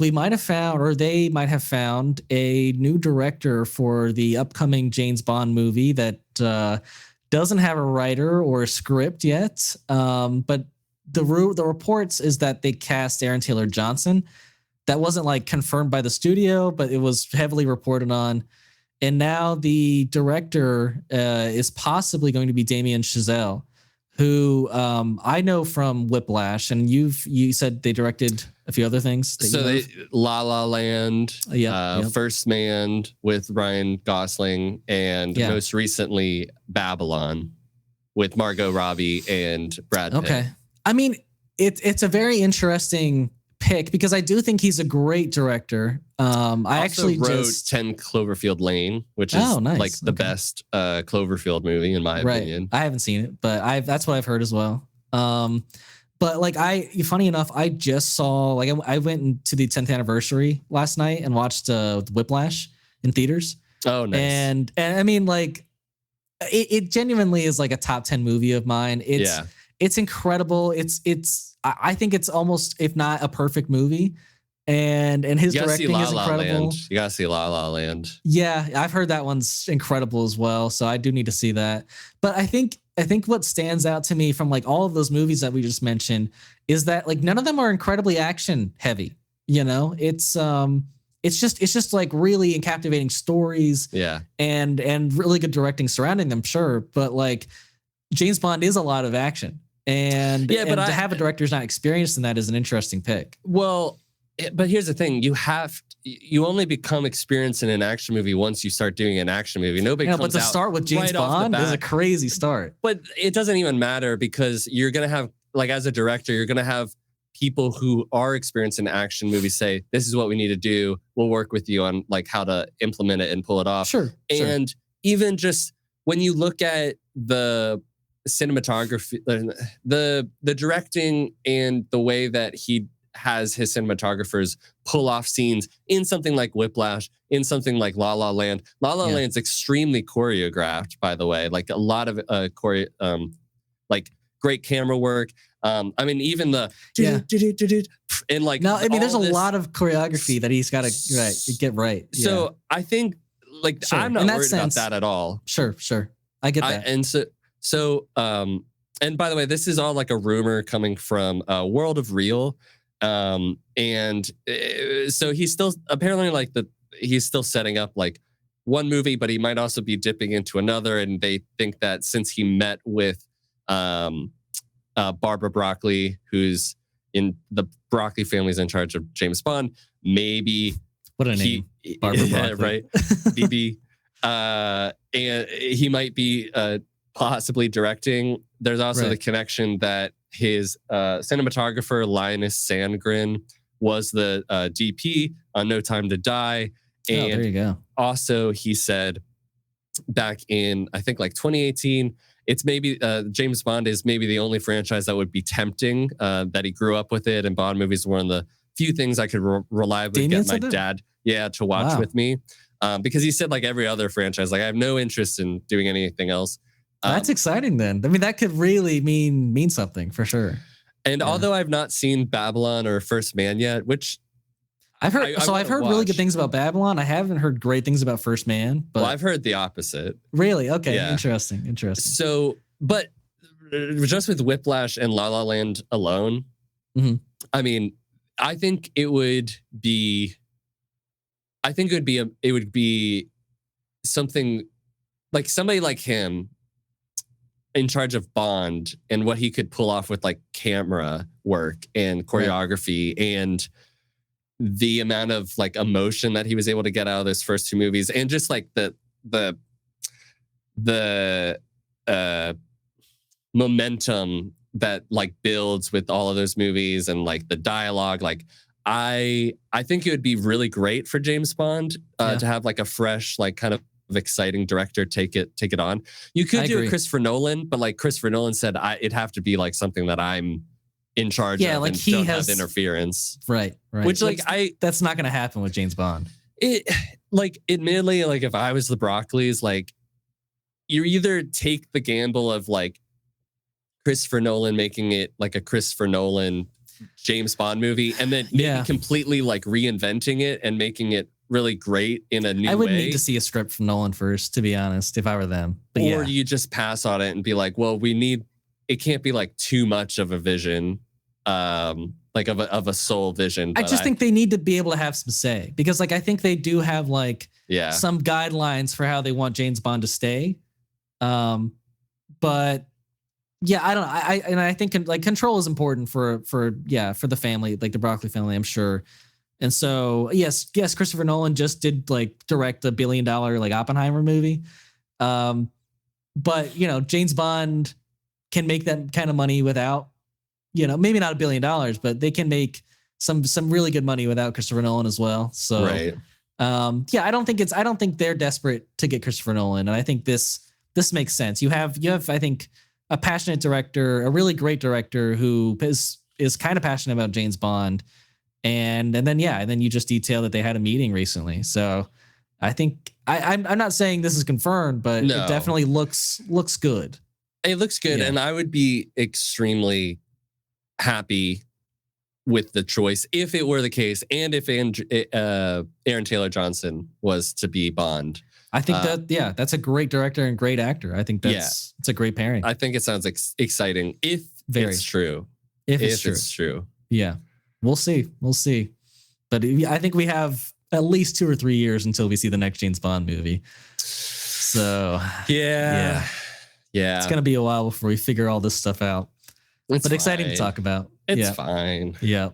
we might have found, or they might have found, a new director for the upcoming James Bond movie that doesn't have a writer or a script yet. But the reports is that they cast Aaron Taylor Johnson. That wasn't like confirmed by the studio, but it was heavily reported on. And now the director is possibly going to be Damien Chazelle, who I know from Whiplash, and you said they directed a few other things. So they La La Land, First Man with Ryan Gosling, and most recently Babylon with Margot Robbie and Brad Pitt. Okay, I mean it's a very interesting pick because I do think he's a great director. I actually wrote 10 Cloverfield Lane, which is like the best Cloverfield movie in my opinion. I haven't seen it, but that's what I've heard as well. But like funny enough, I just saw, like, I went into the 10th anniversary last night and watched Whiplash in theaters. Oh, nice. And I mean, like, it genuinely is like a top 10 movie of mine. It's incredible. I think it's almost, if not a perfect movie. And his directing is incredible. You gotta see La La Land. Yeah, I've heard that one's incredible as well. So I do need to see that. But I think what stands out to me from like all of those movies that we just mentioned is that like none of them are incredibly action heavy. You know, it's just like really captivating stories. Yeah. And really good directing surrounding them, sure. But like James Bond is a lot of action. And to have a director who's not experienced in that is an interesting pick. Well, but here's the thing: you only become experienced in an action movie once you start doing an action movie. Nobody comes out. But to start with James Bond is a crazy start. But it doesn't even matter because you're gonna have, like, as a director, you're gonna have people who are experienced in action movies say, "This is what we need to do. We'll work with you on like how to implement it and pull it off." Sure. And even just when you look at the cinematography, the directing and the way that he has his cinematographers pull off scenes in something like Whiplash, in something like La La Land. La La Land's extremely choreographed, by the way. Like a lot of like great camera work. I mean, even the and like no, I mean, there's a lot of choreography that he's got to get right. So I think like I'm not worried about that at all. Sure, I get that. And so and by the way, this is all like a rumor coming from World of Real. And so he's still apparently he's still setting up like one movie, but he might also be dipping into another. And they think that since he met with Barbara Broccoli, who's in the Broccoli family's in charge of James Bond, maybe what a name, Barbara Broccoli, right? BB, and he might be possibly directing. There's also the connection that his cinematographer, Linus Sandgren, was the DP on No Time to Die. And there you go. Also, he said back in, I think, like 2018, it's maybe James Bond is maybe the only franchise that would be tempting, that he grew up with it. And Bond movies were one of the few things I could reliably get my dad to watch with me. Because he said, like every other franchise, like I have no interest in doing anything else. That's exciting then. I mean, that could really mean something for sure. And although I've not seen Babylon or First Man yet, which I've heard, I've heard really good things about Babylon. I haven't heard great things about First Man. But I've heard the opposite. Really? Okay. Yeah. Interesting. So, but just with Whiplash and La La Land alone, I mean, I think it would be something like somebody like him in charge of Bond and what he could pull off with like camera work and choreography and the amount of like emotion that he was able to get out of those first two movies and just like the momentum that like builds with all of those movies and like the dialogue. Like I think it would be really great for James Bond to have like a fresh, like kind of exciting director take it on. You could do it Christopher Nolan, but like Christopher Nolan said, it'd have to be like something that I'm in charge of like and he don't has have interference. Right. Which like that's not going to happen with James Bond. It like admittedly, like if I was the Broccoli's, like you either take the gamble of like Christopher Nolan making it like a Christopher Nolan James Bond movie and then maybe completely like reinventing it and making it really great in a new way. I would need to see a script from Nolan first, to be honest, if I were them. But or you just pass on it and be like, well, it can't be like too much of a vision, like of a soul vision. I just think they need to be able to have some say, because like I think they do have like some guidelines for how they want James Bond to stay. But yeah, I don't know. I think like control is important for the family, like the Broccoli family, I'm sure. And so yes, Christopher Nolan just did like direct a $1 billion like Oppenheimer movie. But James Bond can make that kind of money without, maybe not $1 billion, but they can make some really good money without Christopher Nolan as well. So right. I don't think they're desperate to get Christopher Nolan. And I think this makes sense. You have, I think, a passionate director, a really great director who is kind of passionate about James Bond. And then you just detail that they had a meeting recently. So I think I'm not saying this is confirmed, but it definitely looks good. It looks good. And I would be extremely happy with the choice if it were the case. And if Aaron Taylor Johnson was to be Bond. I think that's a great director and great actor. I think it's a great pairing. I think it sounds exciting if it's true. If it's true. Yeah. We'll see. But I think we have at least 2 or 3 years until we see the next James Bond movie. So yeah. It's going to be a while before we figure all this stuff out. But exciting to talk about. It's fine. Yeah.